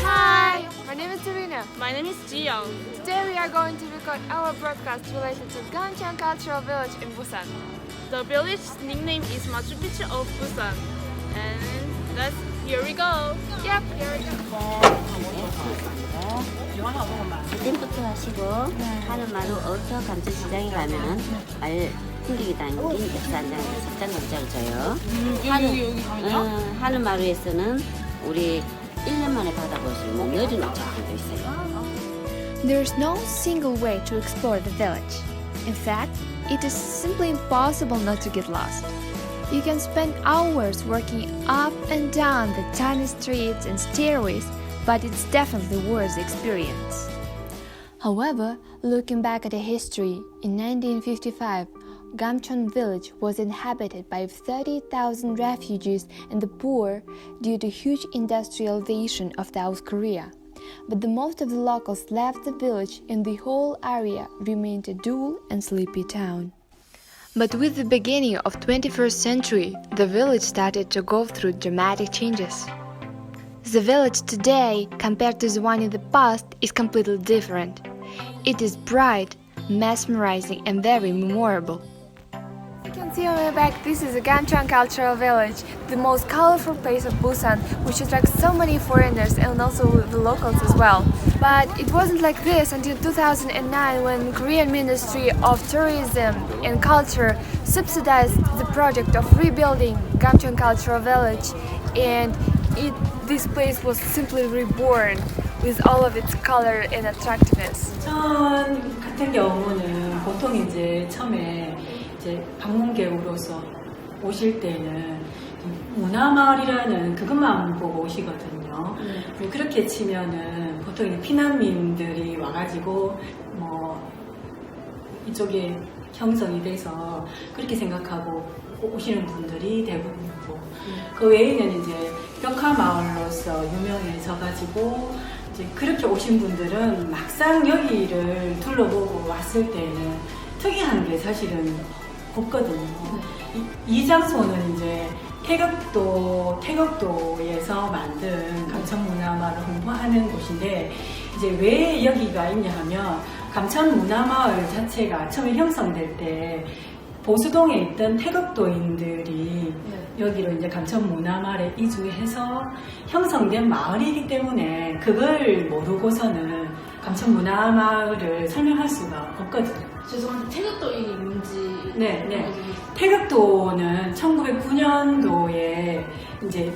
Hi, my name is Darina. My name is JiYoung. Today we are going to record our broadcast related to Gamcheon Cultural Village in Busan. The village's nickname is Machu Picchu of Busan. And here we go. Yep, here we go. 그때부터 하시고 하는 마루 어서 감천시장에 가면은 말 풍경이 담긴 역사 한 장에서 석장 영장을 줘요. 여기 가면요? 하는 마루에서는 우리 1년 만에 받아볼 수 있는 여주 녹차들도 있어요. There's no single way to explore the village. In fact, it is simply impossible not to get lost. You can spend hours walking up and down the tiny streets and stairways, but it's definitely worth the experience. However, looking back at the history, in 1955, Gamcheon village was inhabited by 30,000 refugees and the poor due to huge industrialization of South Korea. But the most of the locals left the village and the whole area remained a dull and sleepy town. But with the beginning of 21st century, the village started to go through dramatic changes. The village today, compared to the one in the past, is completely different. It is bright, mesmerizing and very memorable. You can see on my back, this is the Gamcheon Cultural Village, the most colorful place of Busan, which attracts so many foreigners and also the locals as well. But it wasn't like this until 2009 when Korean Ministry of Tourism and Culture subsidized the project of rebuilding Gamcheon Cultural Village, and this place was simply reborn with all of its color and attractiveness. 천 같은 경우는 보통 이제 처음에 이제 방문객으로서 오실 때는 문화마을이라는 그것만 보고 오시거든요. 그렇게 치면은 보통 이제 피난민들이 와가지고 뭐 이쪽에 형성이 돼서 그렇게 생각하고 오시는 분들이 대부분이고, 그 외에는 이제 벽화마을로서 유명해져가지고 이제 그렇게 오신 분들은 막상 여기를 둘러보고 왔을 때는 특이한 게 사실은 없거든요. 이 장소는 이제 태극도에서 만든 감천문화마을을 홍보하는 곳인데, 이제 왜 여기가 있냐 하면 감천문화마을 자체가 처음에 형성될 때 보수동에 있던 태극도인들이 여기로 이제 감천문화마을에 이주해서 형성된 마을이기 때문에 그걸 모르고서는 감천문화마을을 설명할 수가 없거든요. 죄송한데 태극도인이 뭔지. 네. 태극도는 1909년도에 이제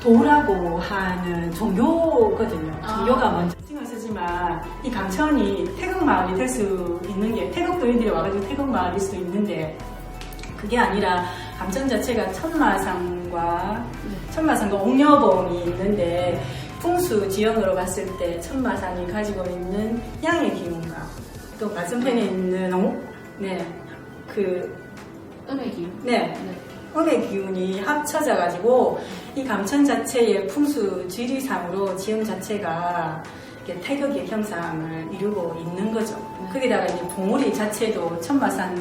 도라고 하는 종교거든요. 종교가 먼저 신경 쓰지만 이 감천이 태극마을이 될 수 있는 게, 태극도인들이 와가지고 태극마을일 수 있는데, 그게 아니라 감천 자체가 천마산과 옥녀봉이 있는데, 풍수 지형으로 봤을 때 천마산이 가지고 있는 양의 기운과 또 맞은편에 있는 음의 기운. 음의 기운이 합쳐져 가지고 이 감천 자체의 풍수 지리상으로 지형 자체가 이렇게 태극의 형상을 이루고 있는 거죠. 거기다가 이제 봉우리 자체도 천마산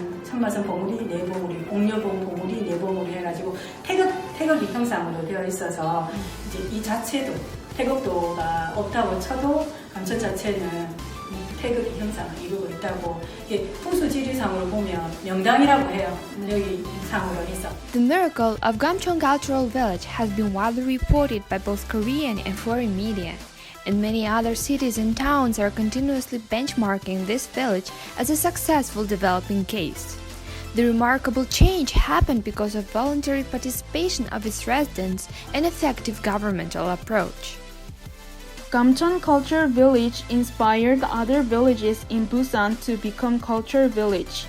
봉우리, 내봉우리, 옥녀봉 봉우리, 내봉우리 해가지고 태극의 형상으로 되어 있어서 이제 이 자체도 태극도가 없다고 쳐도 감천 자체는 태극의 형상을 이루고 있다고, 이게 풍수지리상으로 보면 명당이라고 해요. 여기 상으로 해서. The miracle of Gamcheon Cultural Village has been widely reported by both Korean and foreign media, and many other cities and towns are continuously benchmarking this village as a successful developing case. The remarkable change happened because of voluntary participation of its residents and effective governmental approach. Gamcheon Culture Village inspired other villages in Busan to become culture village.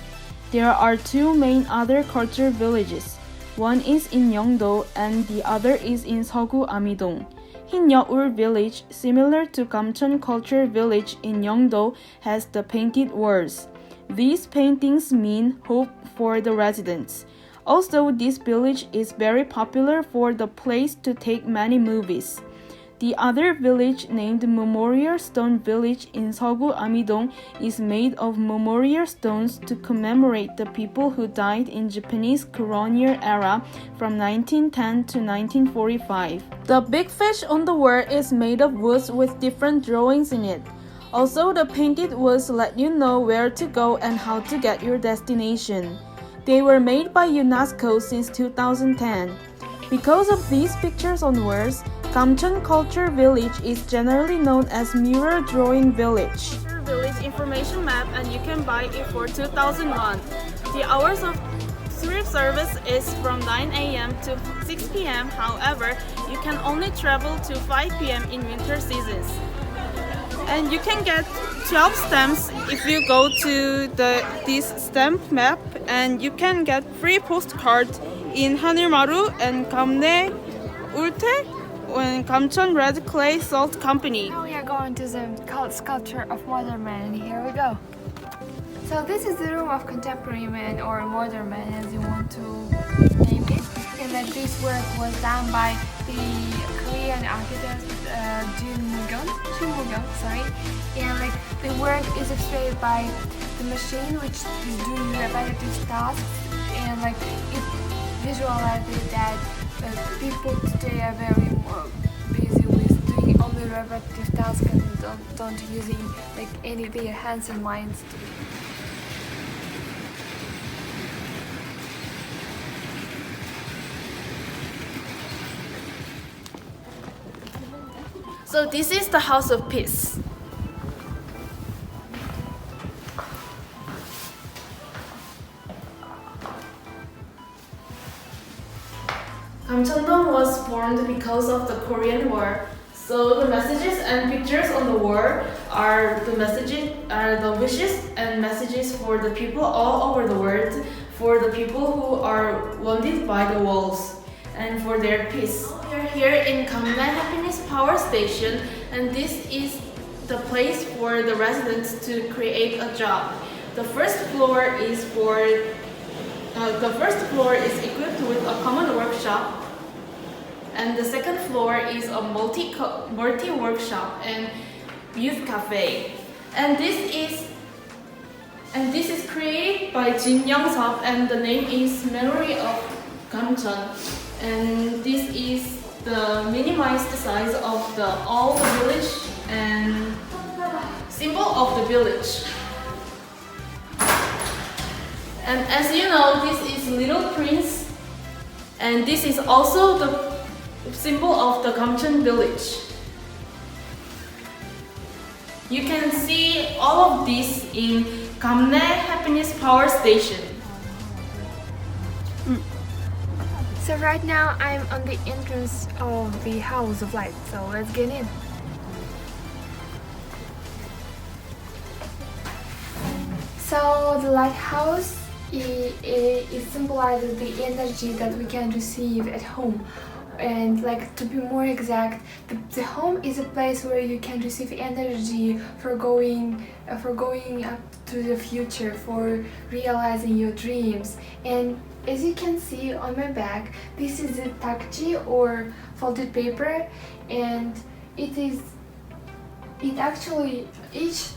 There are two main other culture villages. One is in Yeongdo and the other is in Seogu Amidong. Hinyeul village, similar to Gamcheon Culture Village in Yeongdo, has the painted walls. These paintings mean hope for the residents. Also, this village is very popular for the place to take many movies. The other village, named Memorial Stone Village in Seogu Amidong, is made of memorial stones to commemorate the people who died in Japanese colonial era from 1910 to 1945. The big fish on the wall is made of wood with different drawings in it. Also, the painted words let you know where to go and how to get your destination. They were made by UNESCO since 2010. Because of these pictures on walls, Gamcheon Culture Village is generally known as Mirror Drawing Village. Village information map, and you can buy it for 2,000 won. The hours of thrift service is from 9 a.m. to 6 p.m. However, you can only travel to 5 p.m. in winter seasons. And you can get 12 stamps if you go to this stamp map, and you can get free postcards in Hanermaru and Gamne Ulte and Gamcheon Red Clay Salt Company. Now we are going to the sculpture of modern man, and here we go. So this is the room of contemporary man or modern man, as you want to name it. And that this work was done by the Korean architect JiYoung, sorry. And like the work is illustrated by the machine which is doing repetitive tasks, and like it visualizes that people today are very more busy with doing only repetitive tasks and don't using like any their hands and minds. So this is the House of Peace. Gamcheon was formed because of the Korean War. So the messages and pictures on the wall are the wishes and messages for the people all over the world, for the people who are wounded by the wars, and for their peace. We are here in Gamne Happiness Power Station, and this is the place for the residents to create a job. The first floor is equipped with a common workshop, and the second floor is a multi workshop and youth cafe. And this is created by JiYoung, and the name is Memory of Gamcheon. And this is the minimized size of all the village and symbol of the village. And as you know, this is Little Prince, and this is also the symbol of the Gamcheon village. You can see all of this in Gamne Happiness Power Station. So right now I'm on the entrance of the House of Light, so let's get in. So the lighthouse it symbolizes the energy that we can receive at home. And like to be more exact, the home is a place where you can receive energy for going up to the future, for realizing your dreams. And as you can see on my back, this is a takji or folded paper, and each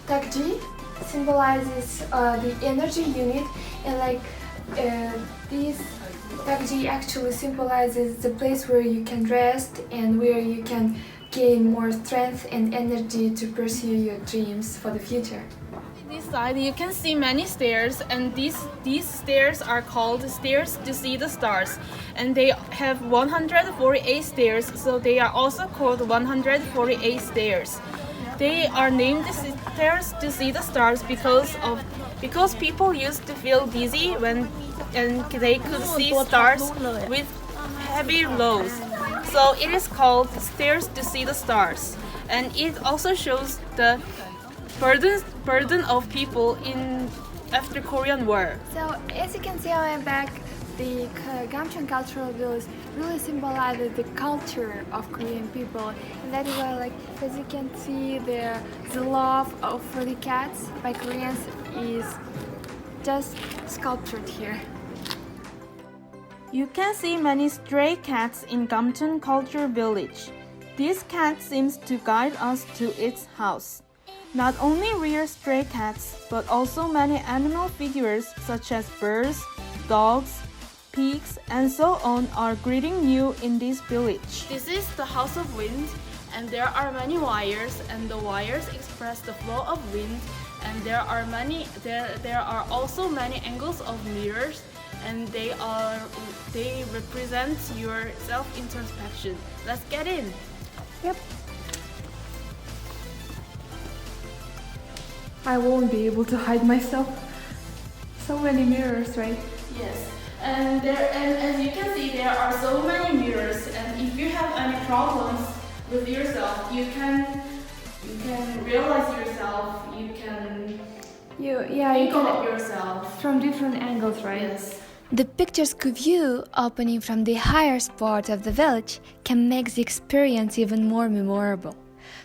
takji symbolizes the energy unit, and like this takji actually symbolizes the place where you can rest and where you can gain more strength and energy to pursue your dreams for the future. On this side you can see many stairs, and these stairs are called stairs to see the stars, and they have 148 stairs, so they are also called 148 stairs. They are named stairs to see the stars because people used to feel dizzy and they could see stars with heavy lows. So it is called stairs to see the stars, and it also shows the burden of people after Korean War. So as you can see on my back, the Gamcheon Cultural Village really symbolizes the culture of Korean people, and that is why, like, as you can see, the love for the cats by Koreans is just sculptured here. You can see many stray cats in Gamcheon Culture Village. This cat seems to guide us to its house. Not only rare stray cats, but also many animal figures such as birds, dogs, pigs, and so on are greeting you in this village. This is the house of wind, and there are many wires, and the wires express the flow of wind, and there are also many angles of mirrors, and they represent your self-introspection. Let's get in. Yep. I won't be able to hide myself. So many mirrors, right? Yes, and as you can see, there are so many mirrors, and if you have any problems with yourself, you can realize yourself. You can think of yourself From different angles, right? Yes. The picturesque view opening from the highest part of the village can make the experience even more memorable.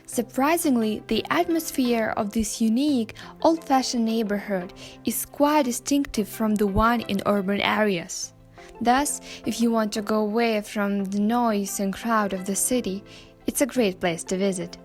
Surprisingly, the atmosphere of this unique, old-fashioned neighborhood is quite distinctive from the one in urban areas. Thus, if you want to go away from the noise and crowd of the city, it's a great place to visit.